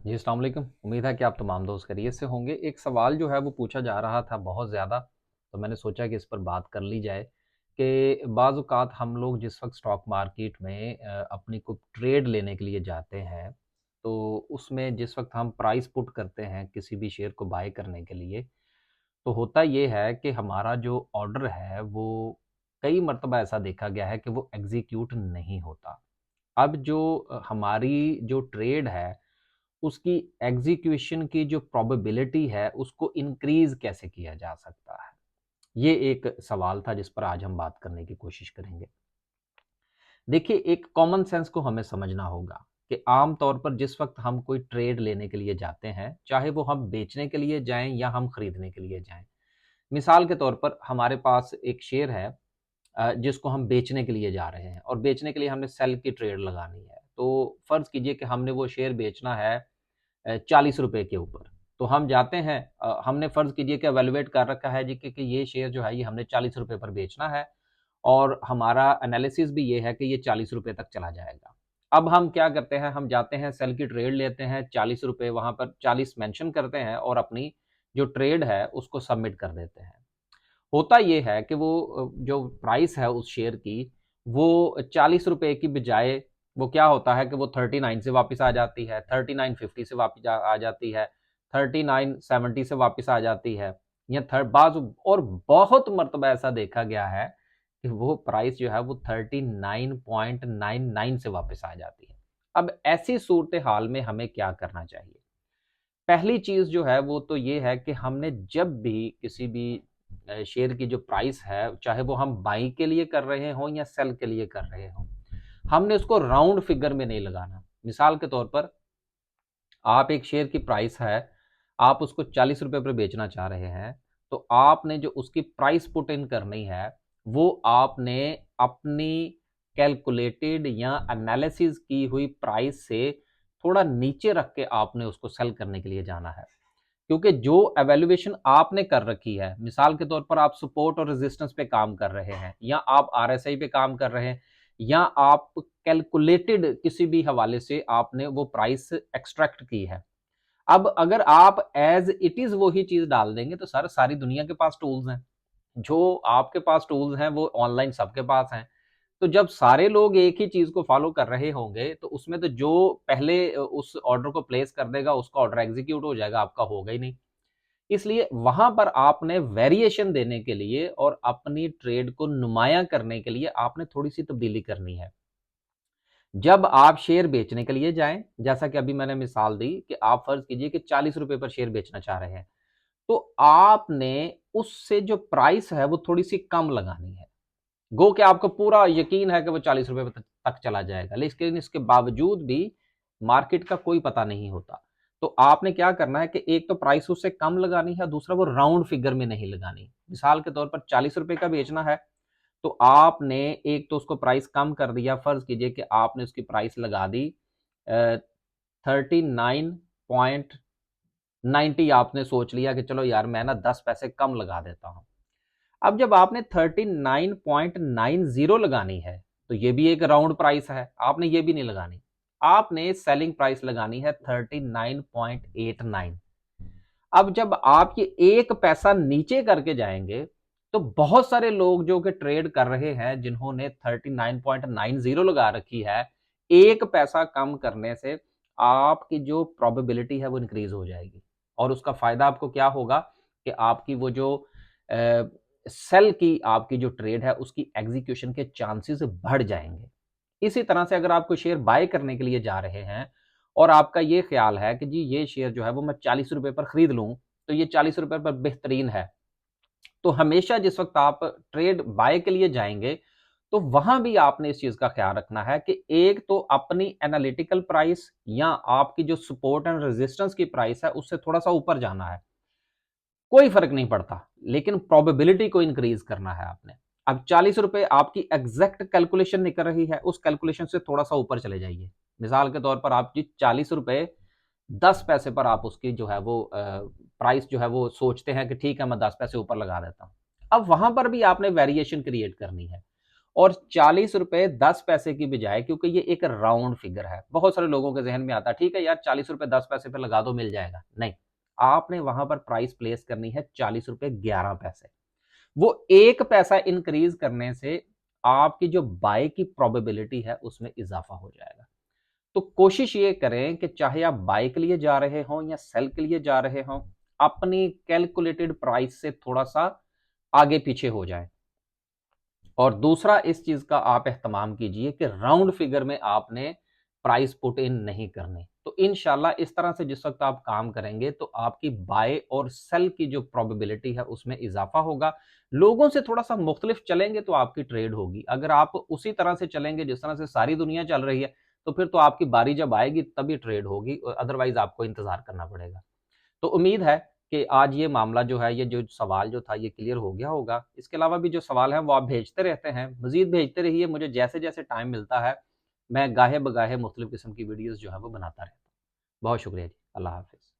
जी, अस्सलाम वालेकुम। उम्मीद है कि आप तमाम दोस्त खैरियत से होंगे। एक सवाल जो है वो पूछा जा रहा था बहुत ज़्यादा, तो मैंने सोचा कि इस पर बात कर ली जाए कि बाज़ औक़ात हम लोग जिस वक़्त स्टॉक मार्केट में अपनी को ट्रेड लेने के लिए जाते हैं, तो उसमें जिस वक़्त हम प्राइस पुट करते हैं किसी भी शेयर को बाय करने के लिए, तो होता ये है कि हमारा जो ऑर्डर है वो कई मर्तबा ऐसा देखा गया है कि वो एग्ज़ीक्यूट नहीं होता। अब जो हमारी जो ट्रेड है उसकी एग्ज़ीक्यूशन की जो प्रोबेबिलिटी है, उसको इंक्रीज़ कैसे किया जा सकता है? ये एक सवाल था जिस पर आज हम बात करने की कोशिश करेंगे। देखिए, एक कॉमन सेंस को हमें समझना होगा कि आम तौर पर जिस वक़्त हम कोई ट्रेड लेने के लिए जाते हैं, चाहे वो हम बेचने के लिए जाएँ या हम खरीदने के लिए जाएँ। मिसाल के तौर पर हमारे पास एक शेयर है जिसको हम बेचने के लिए जा रहे हैं और बेचने के लिए हमने सेल की ट्रेड लगानी है। तो फ़र्ज़ कीजिए कि हमने वो शेयर बेचना है ₹40 के ऊपर। तो हम जाते हैं हमने फ़र्ज़ कीजिए कि इवैल्यूएट कर रखा है जी कि ये शेयर जो है ये हमने ₹40 पर बेचना है और हमारा एनालिसिस भी ये है कि ये ₹40 तक चला जाएगा। अब हम क्या करते हैं, हम जाते हैं सेल की ट्रेड लेते हैं, ₹40 वहाँ पर 40 मेंशन करते हैं और अपनी जो ट्रेड है उसको सबमिट कर देते हैं। होता ये है कि वो जो प्राइस है उस शेयर की, वो ₹40 की बजाय वो क्या होता है कि वो 39 से वापस आ जाती है, 39.50 से वापस आ जाती है, 39.70 से वापस आ जाती है। या थर्ड बाज़ और बहुत मर्तबा ऐसा देखा गया है कि वो प्राइस जो है वो 39.99 से वापस आ जाती है। अब ऐसी सूरत-ए-हाल में हमें क्या करना चाहिए? पहली चीज़ जो है वो तो ये है कि हमने जब भी किसी भी शेयर की जो प्राइस है, चाहे वो हम बाई के लिए कर रहे हों या सेल के लिए कर रहे हों, हमने उसको राउंड फिगर में नहीं लगाना। मिसाल के तौर पर आप एक शेयर की प्राइस है, आप उसको ₹40 पर बेचना चाह रहे हैं, तो आपने जो उसकी प्राइस पुट इन करनी है, वो आपने अपनी कैलकुलेटेड या एनालिसिस की हुई प्राइस से थोड़ा नीचे रख के आपने उसको सेल करने के लिए जाना है। क्योंकि जो इवैल्यूएशन आपने कर रखी है, मिसाल के तौर पर आप सपोर्ट और रेजिस्टेंस पे काम कर रहे हैं या आप आरएसआई पे काम कर रहे हैं या आप कैलकुलेटेड किसी भी हवाले से आपने वो प्राइस एक्सट्रैक्ट की है। अब अगर आप एज़ इट इज़ वही चीज़ डाल देंगे तो सर सारी दुनिया के पास टूल्स हैं। जो आपके पास टूल्स हैं वो ऑनलाइन सबके पास हैं। तो जब सारे लोग एक ही चीज़ को फ़ॉलो कर रहे होंगे, तो उसमें तो जो पहले उस ऑर्डर को प्लेस कर देगा, उसका ऑर्डर एग्ज़ीक्यूट हो जाएगा, आपका होगा ही नहीं। इसलिए वहाँ पर आपने वेरिएशन देने के लिए और अपनी ट्रेड को नुमायाँ करने के लिए आपने थोड़ी-सी तब्दीली करनी है। जब आप शेयर बेचने के लिए जाएँ, जैसा कि अभी मैंने मिसाल दी कि आप फ़र्ज़ कीजिए कि ₹40 पर शेयर बेचना चाह रहे हैं, तो आपने उससे जो प्राइस है वो थोड़ी-सी कम लगानी है। गो कि आपको पूरा यकीन है कि वो ₹40 तक चला जाएगा, लेकिन इसके बावजूद भी मार्केट का कोई पता नहीं होता। तो आपने क्या करना है कि एक तो प्राइस उससे कम लगानी है, दूसरा वो राउंड फिगर में नहीं लगानी। मिसाल के तौर पर ₹40 का बेचना है, तो आपने एक तो उसको प्राइस कम कर दिया, फ़र्ज़ कीजिए कि आपने उसकी प्राइस लगा दी 39.90 आपने सोच लिया कि चलो यार मैं ना 10 पैसे कम लगा देता हूँ। अब जब आपने 39.90 लगानी है, तो ये भी एक राउंड प्राइस है, आपने ये भी नहीं लगानी। आपने सेलिंग प्राइस लगानी है 39.89। अब जब आप ये 1 पैसा नीचे करके जाएँगे, तो बहुत सारे लोग जो कि ट्रेड कर रहे हैं, जिन्होंने 39.90 लगा रखी है, 1 पैसा कम करने से आपकी जो प्रोबेबिलिटी है वो इंक्रीज़ हो जाएगी और उसका फ़ायदा आपको क्या होगा कि आपकी वो जो अ, सेल की आपकी जो ट्रेड है, उसकी एग्ज़ीक्यूशन के चांसेज़ बढ़ जाएँगे। इसी तरह से अगर आप कोई शेयर बाय करने के लिए जा रहे हैं और आपका ये ख़्याल है कि जी ये शेयर जो है वो मैं ₹40 पर खरीद लूँ, तो ये ₹40 पर बेहतरीन है। तो हमेशा जिस वक़्त आप ट्रेड बाय के लिए जाएँगे, तो वहाँ भी आपने इस चीज़ का ख़्याल रखना है कि एक तो अपनी एनालिटिकल प्राइस या आपकी जो सपोर्ट एंड रेजिस्टेंस की प्राइस है, उससे थोड़ा-सा ऊपर जाना है। कोई फ़र्क नहीं पड़ता, लेकिन प्रोबेबिलिटी को इंक्रीज़ करना है आपने। अब ₹40 आपकी एग्ज़ैक्ट कैलकुलेशन निकल रही है, उस कैलकुलेशन से थोड़ा-सा ऊपर चले जाइए। मिसाल के तौर पर आप जी ₹40 10 पैसे पर आप उसकी जो है वो प्राइस जो है वो सोचते हैं कि ठीक है मैं 10 पैसे ऊपर लगा देता हूँ। अब वहाँ पर भी आपने वेरिएशन क्रिएट करनी है। और 40 रुपए 10 पैसे की बजाय, क्योंकि ये एक राउंड फिगर है, बहुत सारे लोगों के जहन में आता है ठीक है यार 40 रुपए 10 पैसे पे लगा दो मिल जाएगा, नहीं, आपने वहां पर प्राइस प्लेस करनी है 40 रुपए 11 पैसे। वो 1 पैसा इंक्रीज करने से आपकी जो बाय की प्रोबेबिलिटी है उसमें इजाफा हो जाएगा। तो कोशिश ये करें कि चाहे आप बाय के लिए जा रहे हों या सेल के लिए जा रहे हों, अपनी कैलकुलेटेड प्राइस से थोड़ा सा आगे पीछे हो जाएं। और दूसरा इस चीज का आप एहतमाम कीजिए कि राउंड फिगर में आपने प्राइस पुट इन नहीं करने। तो इंशाल्लाह इस तरह से जिस वक्त आप काम करेंगे तो आपकी बाय और सेल की जो प्रोबेबिलिटी है उसमें इजाफा होगा। लोगों से थोड़ा सा मुख्तलिफ चलेंगे तो आपकी ट्रेड होगी। अगर आप उसी तरह से चलेंगे जिस तरह से सारी दुनिया चल रही है तो फिर तो आपकी बारी जब आएगी तभी ट्रेड होगी, और अदरवाइज आपको इंतजार करना पड़ेगा। तो उम्मीद है कि आज ये मामला जो है, ये जो सवाल जो था ये क्लियर हो गया होगा। इसके अलावा भी जो सवाल हैं वो आप भेजते रहते हैं, मज़ीद भेजते रहिए, मुझे जैसे-जैसे टाइम मिलता है, मैं गाहे-बगाहे मुख्तलिफ किस्म की वीडियोज़ जो है वो बनाता रहता हूँ। बहुत शुक्रिया जी, अल्लाह हाफ़िज़।